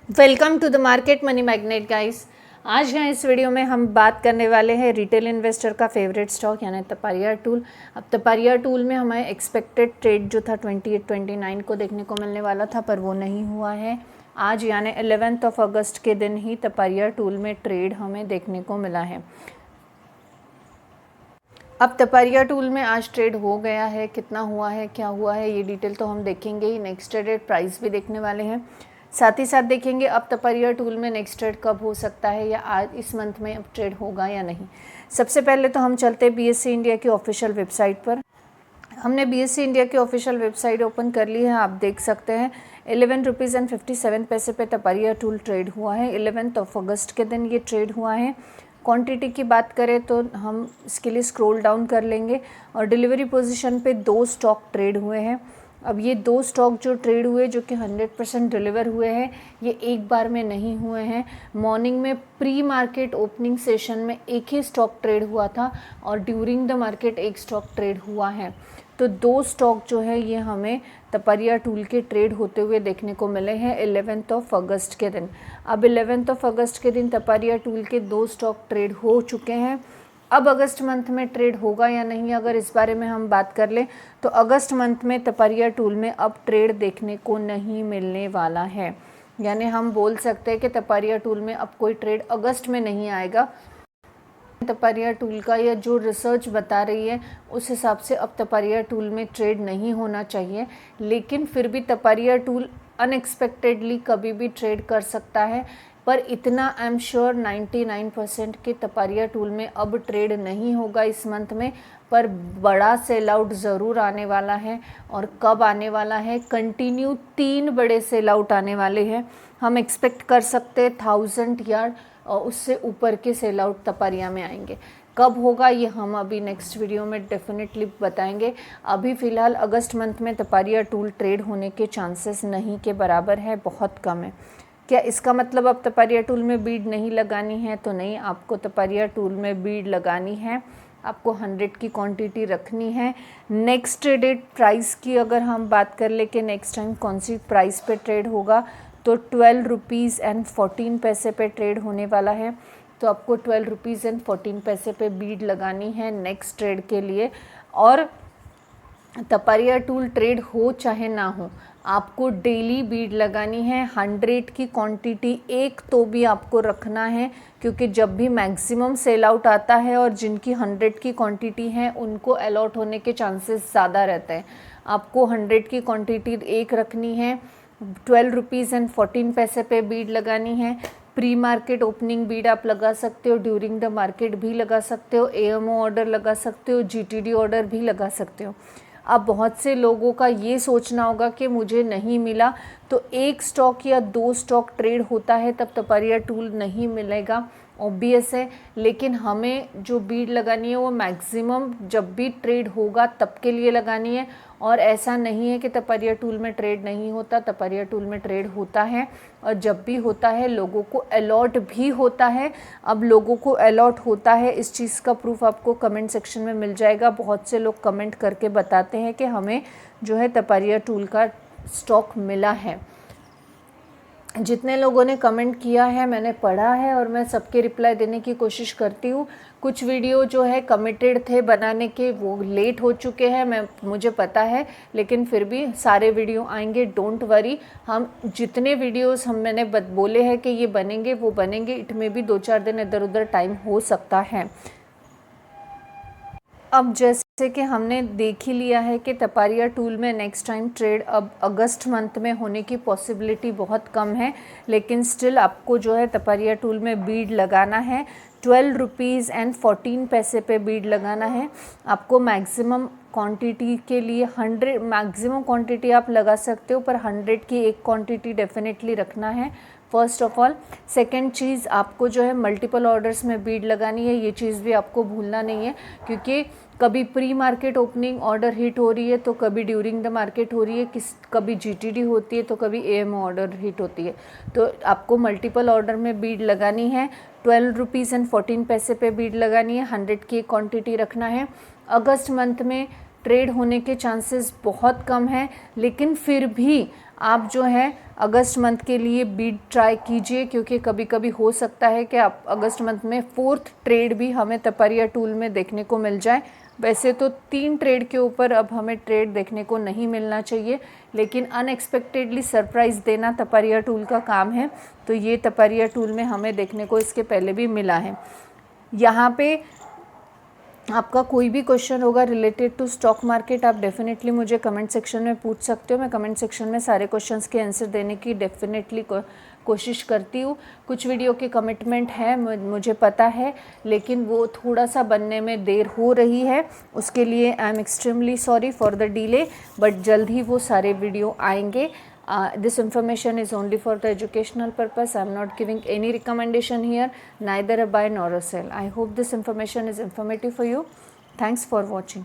Welcome to the market money magnet guys. आज यहाँ इस वीडियो में हम बात करने वाले हैं रिटेल इन्वेस्टर का फेवरेट स्टॉक यानी तपरिया टूल। अब तपरिया टूल में हमें एक्सपेक्टेड ट्रेड जो था 28-29 को देखने को मिलने वाला था, पर वो नहीं हुआ है। आज यानी 11 अगस्त के दिन ही तपरिया टूल में ट्रेड हमें देखने को मिला है। अब तपरिया टूल में आज ट्रेड हो गया है, कितना हुआ है, क्या हुआ है, ये डिटेल तो हम देखेंगे ही। नेक्स्ट ट्रेडेड प्राइस भी देखने वाले हैं, साथ ही साथ देखेंगे अब तपरिया टूल में नेक्स्ट ट्रेड कब हो सकता है या आज इस मंथ में अब ट्रेड होगा या नहीं। सबसे पहले तो हम चलते हैं बीएसई इंडिया की ऑफिशियल वेबसाइट पर। हमने बीएसई इंडिया की ऑफिशियल वेबसाइट ओपन कर ली है। आप देख सकते हैं 11.57 पे तपरिया टूल ट्रेड हुआ है। 11 अगस्त के दिन ये ट्रेड हुआ है। क्वांटिटी की बात करें तो हम इसके लिए स्क्रॉल डाउन कर लेंगे और डिलीवरी पोजीशन पे 2 स्टॉक ट्रेड हुए हैं। अब ये 2 स्टॉक जो ट्रेड हुए जो कि 100% डिलीवर हुए हैं, ये एक बार में नहीं हुए हैं। मॉर्निंग में प्री मार्केट ओपनिंग सेशन में एक ही स्टॉक ट्रेड हुआ था और ड्यूरिंग द मार्केट एक स्टॉक ट्रेड हुआ है। तो 2 स्टॉक जो है ये हमें तपरिया टूल के ट्रेड होते हुए देखने को मिले हैं 11 अगस्त के दिन। अब 11 अगस्त के दिन तपरिया टूल के 2 स्टॉक ट्रेड हो चुके हैं। अब अगस्त मंथ में ट्रेड होगा या नहीं, अगर इस बारे में हम बात कर लें तो अगस्त मंथ में तपरिया टूल में अब ट्रेड देखने को नहीं मिलने वाला है। यानी हम बोल सकते हैं कि तपरिया टूल में अब कोई ट्रेड अगस्त में नहीं आएगा। तपरिया टूल का या जो रिसर्च बता रही है उस हिसाब से अब तपरिया टूल में ट्रेड नहीं होना चाहिए, लेकिन फिर भी तपरिया टूल अनएक्सपेक्टेडली कभी भी ट्रेड कर सकता है। पर इतना आई एम श्योर 99% के तपरिया टूल में अब ट्रेड नहीं होगा इस मंथ में, पर बड़ा सेल आउट ज़रूर आने वाला है। और कब आने वाला है? कंटिन्यू 3 बड़े सेल आउट आने वाले हैं। हम एक्सपेक्ट कर सकते हैं 1000 या उससे ऊपर के सेल आउट तपरिया में आएंगे। कब होगा ये हम अभी नेक्स्ट वीडियो में डेफिनेटली बताएंगे। अभी फ़िलहाल अगस्त मंथ में तपरिया टूल ट्रेड होने के चांसेस नहीं के बराबर है, बहुत कम है। क्या इसका मतलब अब तपरिया टूल में बीड नहीं लगानी है? तो नहीं, आपको तपरिया टूल में बीड लगानी है। आपको 100 की क्वांटिटी रखनी है। नेक्स्ट ट्रेडेड प्राइस की अगर हम बात कर ले कि नेक्स्ट टाइम कौन सी प्राइस पे ट्रेड होगा, तो 12 रुपीज़ 14 पे ट्रेड होने वाला है। तो आपको 12 रुपीज़ 14 पे बीड लगानी है नेक्स्ट ट्रेड के लिए। और तपरिया टूल ट्रेड हो चाहे ना हो, आपको डेली बीड लगानी है। 100 की क्वांटिटी एक तो भी आपको रखना है, क्योंकि जब भी मैक्सिमम सेल आउट आता है और जिनकी 100 की क्वांटिटी है उनको अलॉट होने के चांसेस ज़्यादा रहते हैं। आपको 100 की क्वांटिटी एक रखनी है। 12 रुपीज़ 14 पे बीड लगानी है। प्री मार्केट ओपनिंग बीड आप लगा सकते हो, ड्यूरिंग द मार्केट भी लगा सकते हो, एएमओ ऑर्डर लगा सकते हो, जीटीडी ऑर्डर भी लगा सकते हो। अब बहुत से लोगों का ये सोचना होगा कि मुझे नहीं मिला, तो एक स्टॉक या 2 स्टॉक ट्रेड होता है तब तपरिया टूल नहीं मिलेगा, ऑब्वियस है। लेकिन हमें जो बीड लगानी है वो मैक्सिमम जब भी ट्रेड होगा तब के लिए लगानी है। और ऐसा नहीं है कि तपरिया टूल में ट्रेड नहीं होता, तपरिया टूल में ट्रेड होता है। और जब भी होता है लोगों को अलॉट भी होता है। अब लोगों को अलॉट होता है, इस चीज़ का प्रूफ आपको कमेंट सेक्शन में मिल जाएगा। बहुत से लोग कमेंट करके बताते हैं कि हमें जो है तपरिया टूल का स्टॉक मिला है। जितने लोगों ने कमेंट किया है मैंने पढ़ा है और मैं सबके रिप्लाई देने की कोशिश करती हूँ। कुछ वीडियो जो है कमिटेड थे बनाने के, वो लेट हो चुके हैं, मुझे पता है, लेकिन फिर भी सारे वीडियो आएंगे, डोंट वरी। हम जितने वीडियोस मैंने बोले हैं कि ये बनेंगे वो बनेंगे। इट में भी 2-4 दिन इधर उधर टाइम हो सकता है। अब जैसे कि हमने देख ही लिया है कि तपरिया टूल में नेक्स्ट टाइम ट्रेड अब अगस्त मंथ में होने की पॉसिबिलिटी बहुत कम है, लेकिन स्टिल आपको जो है तपरिया टूल में बीड लगाना है। 12 रुपीज़ 14 पे बीड लगाना है। आपको मैक्सिमम क्वांटिटी के लिए 100 मैक्सिमम क्वांटिटी आप लगा सकते हो, पर 100 की एक क्वांटिटी डेफिनेटली रखना है फर्स्ट ऑफ ऑल। सेकंड चीज़, आपको जो है मल्टीपल ऑर्डर्स में बीड लगानी है, ये चीज़ भी आपको भूलना नहीं है, क्योंकि कभी pre market opening order hit हो रही है तो कभी ड्यूरिंग द मार्केट हो रही है, कभी जीटीडी होती है तो कभी एएमओ ऑर्डर हिट होती है। तो आपको मल्टीपल ऑर्डर में बीड लगानी है। 12 रुपीज़ 14 पे बीड लगानी है। 100 की क्वांटिटी रखना है। अगस्त मंथ में ट्रेड होने के चांसेस बहुत कम हैं, लेकिन फिर भी आप जो है अगस्त मंथ के लिए बीट ट्राई कीजिए, क्योंकि कभी कभी हो सकता है कि आप अगस्त मंथ में 4th ट्रेड भी हमें तपरिया टूल में देखने को मिल जाए। वैसे तो 3 ट्रेड के ऊपर अब हमें ट्रेड देखने को नहीं मिलना चाहिए, लेकिन अनएक्सपेक्टेडली सरप्राइज़ देना तपरिया टूल का काम है, तो ये तपरिया टूल में हमें देखने को इसके पहले भी मिला है। यहाँ पे आपका कोई भी क्वेश्चन होगा रिलेटेड टू स्टॉक मार्केट, आप डेफिनेटली मुझे कमेंट सेक्शन में पूछ सकते हो। मैं कमेंट सेक्शन में सारे क्वेश्चंस के आंसर देने की डेफिनेटली कोशिश करती हूँ। कुछ वीडियो के कमिटमेंट है मुझे पता है, लेकिन वो थोड़ा सा बनने में देर हो रही है, उसके लिए I am extremely sorry for the delay, but जल्द ही वो सारे वीडियो आएंगे। This information is only for the educational purpose. I am not giving any recommendation here, neither a buy nor a sell. I hope this information is informative for you. Thanks for watching.